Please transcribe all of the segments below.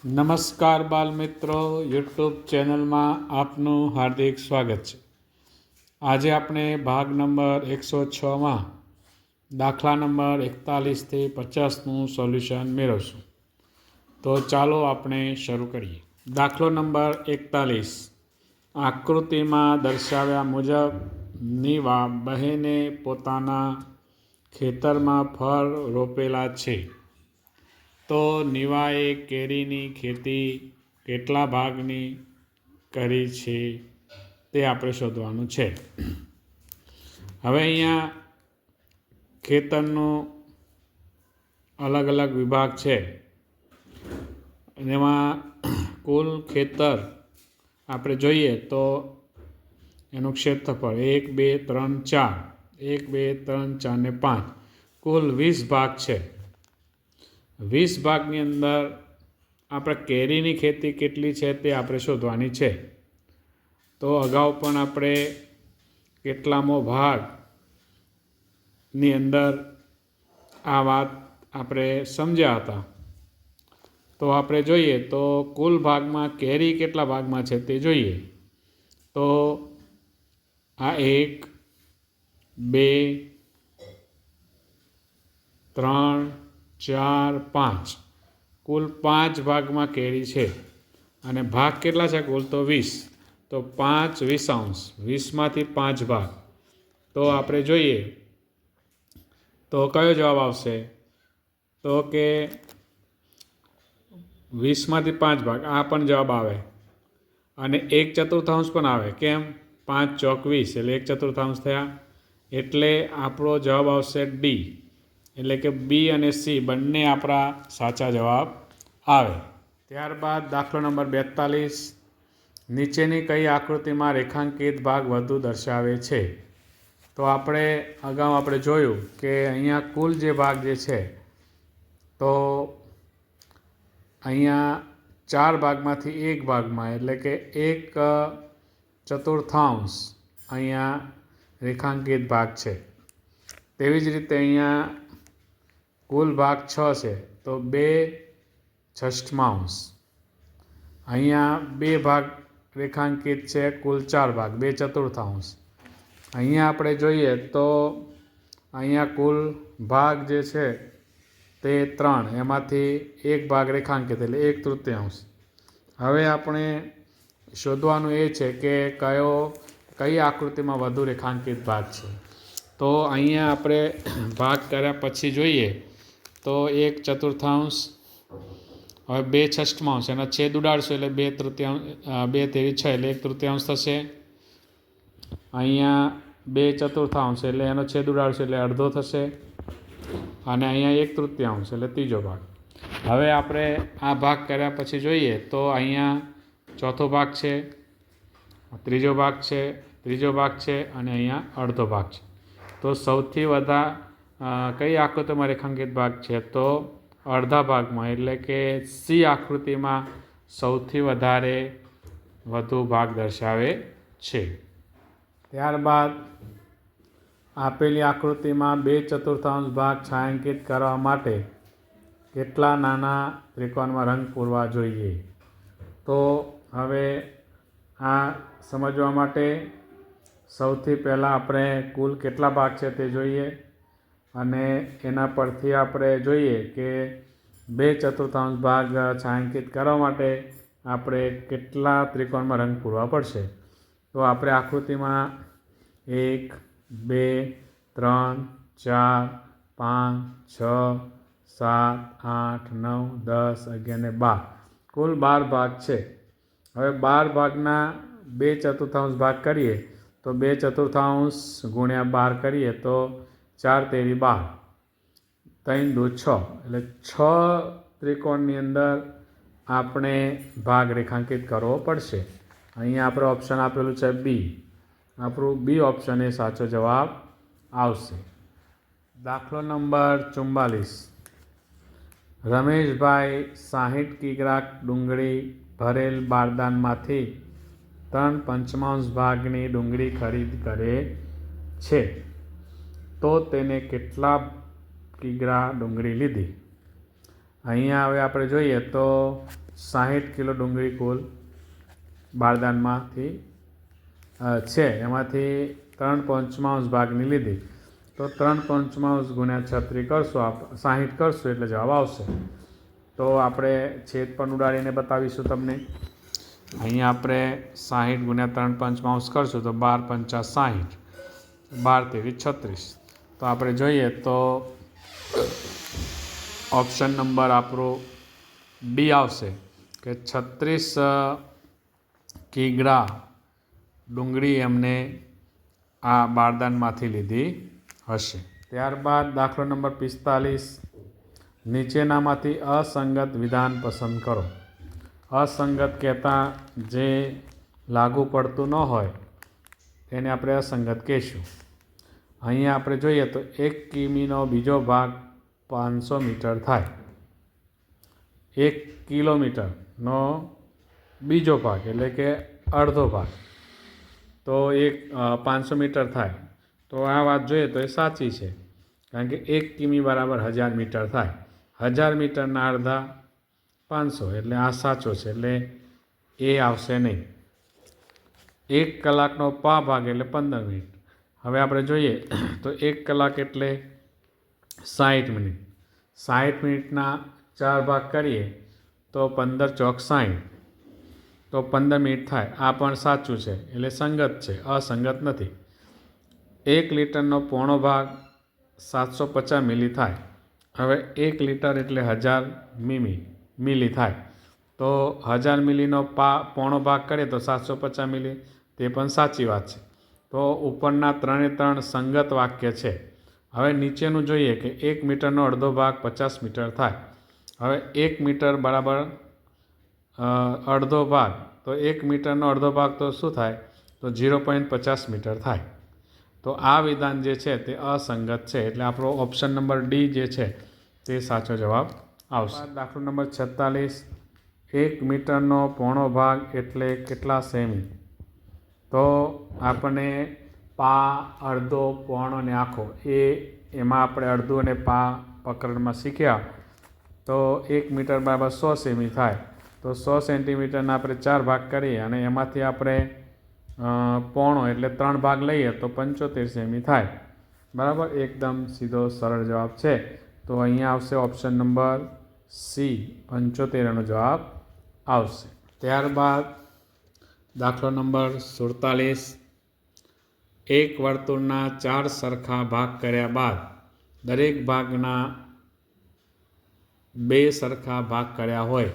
નમસ્કાર બાલ મિત્રો, યુટ્યુબ ચેનલમાં આપનું હાર્દિક સ્વાગત છે. આજે આપણે ભાગ નંબર 106માં દાખલા નંબર 41થી 50નું સોલ્યુશન મેળવશું. તો ચાલો આપણે શરૂ કરીએ. દાખલો નંબર 41. આકૃતિમાં દર્શાવ્યા મુજબ નીવા બહેને પોતાના ખેતરમાં ફળ રોપેલા છે. તો નીવાએ કેરીની ખેતી કેટલા ભાગની કરી છે તે આપણે શોધવાનું છે. હવે અહીંયા ખેતરનું અલગ અલગ વિભાગ છે. એમાં કુલ ખેતર આપણે જોઈએ તો એનું ક્ષેત્રફળ 1, 2, 3, 4 1, 2, 3, 4 ને 5 કુલ 20 ભાગ છે. 20 ભાગની અંદર આપણે કેરીની ખેતી કેટલી છે તે આપણે શોધવાની છે. તો અગાઉ પણ આપણે કેટલામો ભાગની અંદર આ વાત આપણે સમજ્યા હતા. તો આપણે જોઈએ તો કુલ ભાગમાં કેરી કેટલા ભાગમાં છે તે જોઈએ. તો આ 1, 2, 3, 4, 5 કુલ 5 ભાગમાં કેરી છે. અને ભાગ કેટલા છે કુલ? તો 20. તો 5 20અંશ, 20માંથી 5 ભાગ. તો આપણે જોઈએ તો કયો જવાબ આવશે? તો કે 20માંથી 5 ભાગ, આ પણ જવાબ આવે. અને 1/4 પણ આવે. કેમ? 5 ચોક 20 એટલે 1/4 થયા. એટલે આપણો જવાબ આવશે ડી. એટલે કે બી અને સી બંને આપણા સાચા જવાબ આવે. ત્યારબાદ દાખલો નંબર 42. નીચેની કઈ આકૃતિમાં રેખાંકિત ભાગ વધુ દર્શાવે છે? તો અગાઉ આપણે જોયું કે અહીંયા કુલ જે ભાગ જે છે તો અહીંયા 4 ભાગમાંથી 1 ભાગમાં એટલે કે 1/4 અહીંયા રેખાંકિત ભાગ છે. તેવી જ રીતે અહીંયા કુલ ભાગ 6 છે તો 2/6. અહીંયા 2 ભાગ રેખાંકિત છે, કુલ 4 ભાગ 2/4. અહીંયા આપણે જોઈએ તો અહીંયા કુલ ભાગ જે છે તે 3, એમાંથી 1 ભાગ રેખાંકિત એટલે 1/3. હવે આપણે શોધવાનું એ છે કે કઈ આકૃતિમાં વધુ રેખાંકિત ભાગ છે. તો અહીંયા આપણે ભાગ કર્યા પછી જોઈએ તો 1/4, હવે 2/6 એનો છેદ ઉડાડશું એટલે 2/3 6 એટલે 1/3 થશે. અહીંયા 2/4 એટલે એનો છેદ ઉડાડશું એટલે અડધો થશે. અને અહીંયા 1/3 એટલે ત્રીજો ભાગ. હવે આપણે આ ભાગ કર્યા પછી જોઈએ તો અહીંયા ચોથો ભાગ છે, ત્રીજો ભાગ છે, ત્રીજો ભાગ છે અને અહીંયા અડધો ભાગ છે. તો સૌથી વધારે કઈ આકૃતિમાં રેખાંકિત ભાગ છે? તો અડધા ભાગમાં એટલે કે સી આકૃતિમાં સૌથી વધુ ભાગ દર્શાવે છે. ત્યારબાદ આપેલી આકૃતિમાં 2/4 ભાગ છાંયાંકિત કરવા માટે કેટલા નાના ત્રિકોણમાં રંગ પૂરવા જોઈએ? તો હવે આ સમજવા માટે સૌથી પહેલાં આપણે કુલ કેટલા ભાગ છે તે જોઈએ. અને એના પરથી આપણે જોઈએ કે 2/4 ભાગ છાંયાંકિત કરવા માટે આપણે કેટલા ત્રિકોણમાં રંગ પૂરવા પડશે. તો આપણે આકૃતિમાં 1, 2, 3, 4, 5, 6, 7, 8, 9, 10, 11 ને 12 કુલ 12 ભાગ છે. હવે 12 ભાગના 2/4 ભાગ કરીએ તો 2/4 ગુણ્યા 12 કરીએ તો 4 તેરી 12, 3 દુ 6 એટલે 6 ત્રિકોણની અંદર આપણે ભાગ રેખાંકિત કરવો પડશે. અહીંયા આપણે ઓપ્શન આપેલું છે બી. આપણું બી ઓપ્શન એ સાચો જવાબ આવશે. દાખલો નંબર 44. રમેશભાઈ 60 કિગ્રા ડુંગળી ભરેલ બારદાનમાંથી 3/5 ભાગની ડુંગળી ખરીદ કરે છે. તો તેને કેટલા કિગ્રા ડુંગળી લીધી? અહીંયા હવે આપણે જોઈએ તો 60 કિલો ડુંગળી કુલ બારદાનમાંથી છે, એમાંથી 3/5 ભાગની લીધી. તો 3/5 ગુણ્યા 36 કરશું, 60 કરશું એટલે જવાબ આવશે. તો આપણે છેદ પણ ઉડાડીને બતાવીશું તમને. અહીંયા આપણે 60 ગુણ્યા 3/5 કરશું તો 12 × 5 = 60, 12 × 3 = 36. તો આપણે જોઈએ તો ઓપ્શન નંબર આપણો ડી આવશે કે 36 કિગ્રા ડુંગળી એમને આ બારદાનમાંથી લીધી હશે. ત્યારબાદ દાખલો નંબર 45, નીચેનામાંથી અસંગત વિધાન પસંદ કરો. અસંગત કહેતા જે લાગુ પડતું ન હોય તેને આપણે અસંગત કહીશું. અહીંયા આપણે જોઈએ તો 1 કિમીનો બીજો ભાગ 500 મીટર થાય. 1 કિલોમીટરનો બીજો ભાગ એટલે કે અડધો ભાગ તો 500 મીટર થાય. તો આ વાત જોઈએ તો એ સાચી છે, કારણ કે 1 કિમી બરાબર 1000 મીટર થાય. 1000 મીટરના અડધા 500 એટલે આ સાચો છે, એટલે એ આવશે નહીં. 1 કલાકનો પા ભાગ એટલે 15 મિનિટ. હવે આપણે જોઈએ તો 1 કલાક એટલે 60 મિનિટ. 60 મિનિટના 4 ભાગ કરીએ તો 15 ચોક 60, તો 15 મિનિટ થાય. આ પણ સાચું છે, એટલે સંગત છે, અસંગત નથી. 1 લીટરનો પોણો ભાગ 750 મિલી થાય. હવે 1 લીટર એટલે 1000 મિલી થાય. તો 1000 મિલીનો પોણો ભાગ કરીએ તો 750 મિલી, તે પણ સાચી વાત છે. તો ઉપરના 3 સંગત વાક્ય છે. હવે નીચેનું જોઈએ કે 1 મીટરનો અડધો ભાગ 50 મીટર થાય. હવે 1 મીટર બરાબર અડધો ભાગ, તો 1 મીટરનો અડધો ભાગ તો શું થાય, તો 0.50 મીટર થાય. તો આ વિધાન જે છે તે અસંગત છે, એટલે આપણો ઓપ્શન નંબર ડી જે છે તે સાચો જવાબ આવશે. દાખલો નંબર 46, 1 મીટરનો પોણો ભાગ એટલે કેટલા સેમી? તો આપણે પા, અડધો, પોણો અને આખો એમાં આપણે અડધું અને પા પકડમાં શીખ્યા. તો 1 મીટર બરાબર 100 સેમી થાય. તો 100 સેન્ટીમીટરના આપણે 4 ભાગ કરીએ અને એમાંથી આપણે પોણો એટલે 3 ભાગ લઈએ તો 75 સેમી થાય. બરાબર, એકદમ સીધો સરળ જવાબ છે. તો અહીંયા આવશે ઓપ્શન નંબર સી, 75 એનો જવાબ આવશે. ત્યારબાદ દાખલો નંબર 47, એક વર્તુળના 4 સરખા ભાગ કર્યા બાદ દરેક ભાગના 2 સરખા ભાગ કર્યા હોય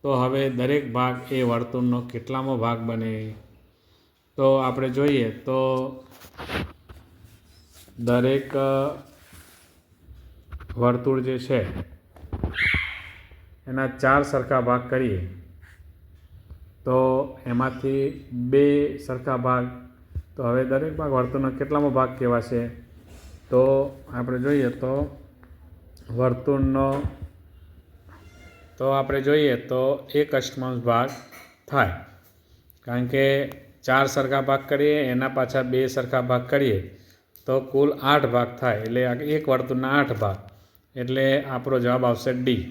તો હવે દરેક ભાગ એ વર્તુળનો કેટલામો ભાગ બને? તો આપણે જોઈએ તો દરેક વર્તુળ જે છે એના 4 સરખા ભાગ કરીએ તો એમાંથી 2 સરખા ભાગ, તો હવે દરેક ભાગ વર્તુળનો કેટલામો ભાગ કહેવાશે? તો આપણે જોઈએ તો વર્તુળનો, તો આપણે જોઈએ તો 1/8 ભાગ થાય, કારણ કે 4 સરખા ભાગ કરીએ એના પાછા 2 સરખા ભાગ કરીએ તો કુલ 8 ભાગ થાય. એટલે એક વર્તુળના 8 ભાગ, એટલે આપણો જવાબ આવશે ડી.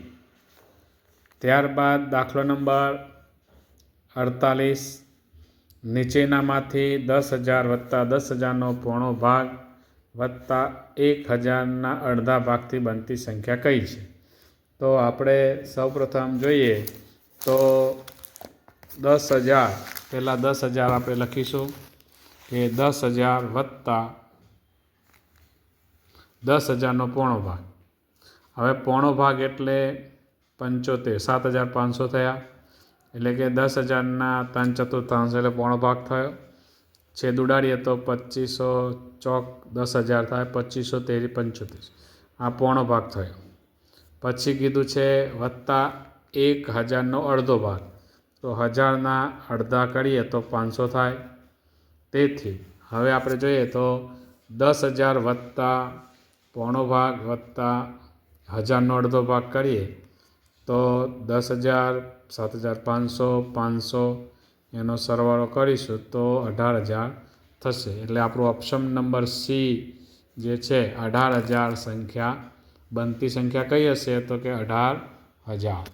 ત્યારબાદ દાખલો નંબર 48, નીચેનામાંથી 10,000 વત્તા 10,000નો પોણો ભાગ વત્તા 1,000ના અડધા ભાગથી બનતી સંખ્યા કઈ છે? તો આપણે સૌપ્રથમ જોઈએ તો 10,000, પહેલાં 10,000 આપણે લખીશું કે 10,000 વત્તા 10,000નો પોણો ભાગ. હવે પોણો ભાગ એટલે 75, 7,500 થયા. એટલે કે 10,000ના 3/4 એટલે પોણો ભાગ થયો. છેદ ઉડાડીએ તો 2500 ચોક 10,000 થાય, 2500 તેરી 75, આ પોણો ભાગ થયો. પછી કીધું છે વત્તા 1,000નો અડધો ભાગ, તો 1000ના અડધા કરીએ તો 500 થાય. તેથી હવે આપણે જોઈએ તો 10,000 વત્તા પોણો ભાગ વત્તા 1000નો અડધો ભાગ કરીએ તો 10,000, 7,500, 500 એનો સરવાળો કરીશું તો 18,000 થશે. એટલે આપણું ઓપ્શન નંબર સી જે છે 18,000 સંખ્યા બનતી સંખ્યા કઈ હશે? તો કે 18,000.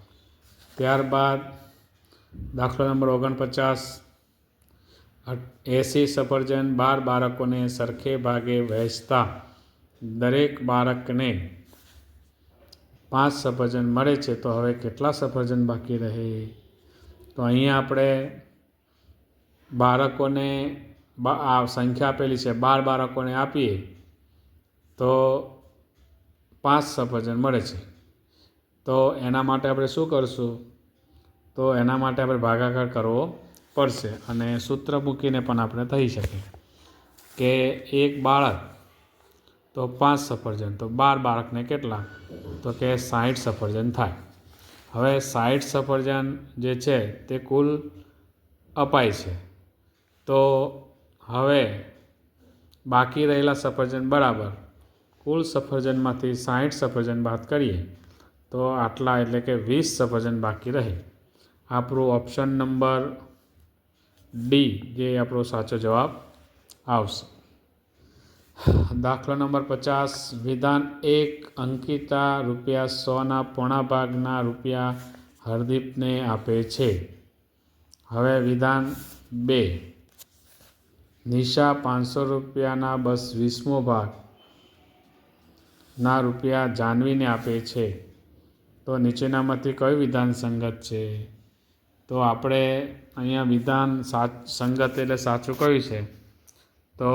ત્યારબાદ દાખલો નંબર 49, 80 સફરજન 12 બાળકોને સરખે ભાગે વહેંચતા દરેક બાળકને 5 સફરજન મળે છે, તો હવે કેટલા સફરજન બાકી રહે? તો અહીંયા આપણે બાળકોને આ સંખ્યા આપેલી છે 12 બાળકોને આપીએ તો 5 સફરજન મળે છે. તો એના માટે આપણે શું કરશું? તો એના માટે આપણે ભાગાકાર કરવો પડશે અને સૂત્ર મૂકીને પણ આપણે થઈ શકે કે એક બાળક તો 5 સફરજન, તો 12 બાળકને કેટલા? તો કે 60 સફરજન થાય. હવે 60 સફરજન જે છે તે કુલ અપાય છે. તો હવે બાકી રહેલા સફરજન બરાબર કુલ સફરજનમાંથી 60 સફરજન બાદ કરીએ તો આટલા એટલે કે 20 સફરજન બાકી રહે. આપણું ઓપ્શન નંબર ડી જે આપણો સાચો જવાબ આવશે. દાખલો નંબર 50, વિધાન 1, અંકિતા ₹100ના પોણા ભાગના રૂપિયા હરદીપને આપે છે. હવે વિધાન 2, નિશા ₹500ના 20મો ભાગના રૂપિયા જાનવીને આપે છે. તો નીચેનામાંથી કયું વિધાન સંગત છે? તો આપણે અહીંયા વિધાન સંગત એટલે સાચું કયું છે? તો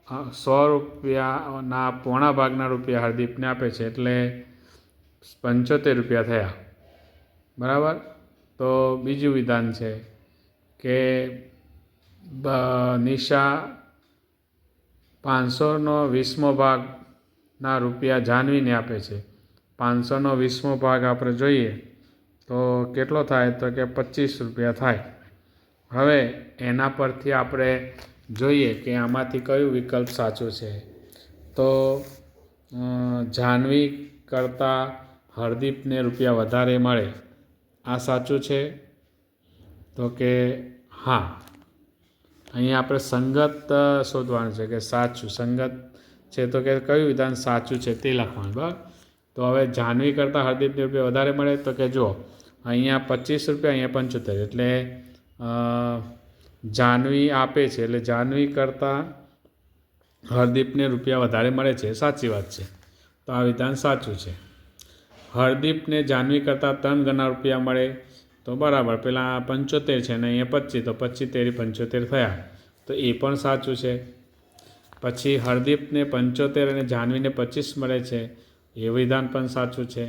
₹100ના પોણા ભાગના રૂપિયા હરદીપને આપે છે એટલે ₹75 થયા. બરાબર. તો બીજું વિધાન છે કે નિશા 500નો 20મો ભાગના રૂપિયા જાનવીને આપે છે. 500નો 20મો ભાગ આપણે જોઈએ તો કેટલો થાય? તો કે ₹25 થાય. હવે એના પરથી આપણે જોઈએ કે આમાંથી કયું વિકલ્પ સાચું છે? તો જાનવી કરતાં હરદીપને રૂપિયા વધારે મળે, આ સાચું છે? તો કે હા. અહીંયા આપણે સંગત શોધવાનું છે કે સાચું સંગત છે તો કે કયું વિધાન સાચું છે તે લખવાનું. બરાબર. તો હવે જાનવી કરતાં હરદીપને રૂપિયા વધારે મળે તો કે જુઓ અહીંયા ₹25, અહીંયા 75 એટલે જાનવી આપે છે એટલે જાનવી કરતાં હરદીપને રૂપિયા વધારે મળે છે, સાચી વાત છે. તો આ વિધાન સાચું છે. હરદીપને જાનવી કરતાં 3 ગણા રૂપિયા મળે તો બરાબર, પેલા 75 છે ને અહીંયા 25, તો 25 તેરી 75 થયા, તો એ પણ સાચું છે. પછી હરદીપને 75 અને જાનવીને 25 મળે છે, એ વિધાન પણ સાચું છે.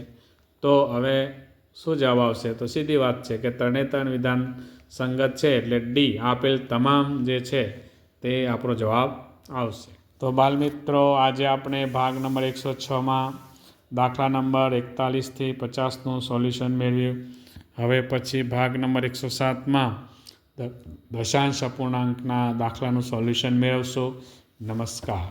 તો હવે શું જવાબ આવશે? તો સીધી વાત છે કે 3 વિધાન સંગત છે એટલે ડી આપેલ તમામ જે છે તે આપણો જવાબ આવશે. તો બાલમિત્રો, આજે આપણે ભાગ નંબર 106માં દાખલા નંબર 41થી 50નું સોલ્યુશન મેળવ્યું. હવે પછી ભાગ નંબર 107માં દશાંશ અપૂર્ણાંકના દાખલાનું સોલ્યુશન મેળવશું. નમસ્કાર.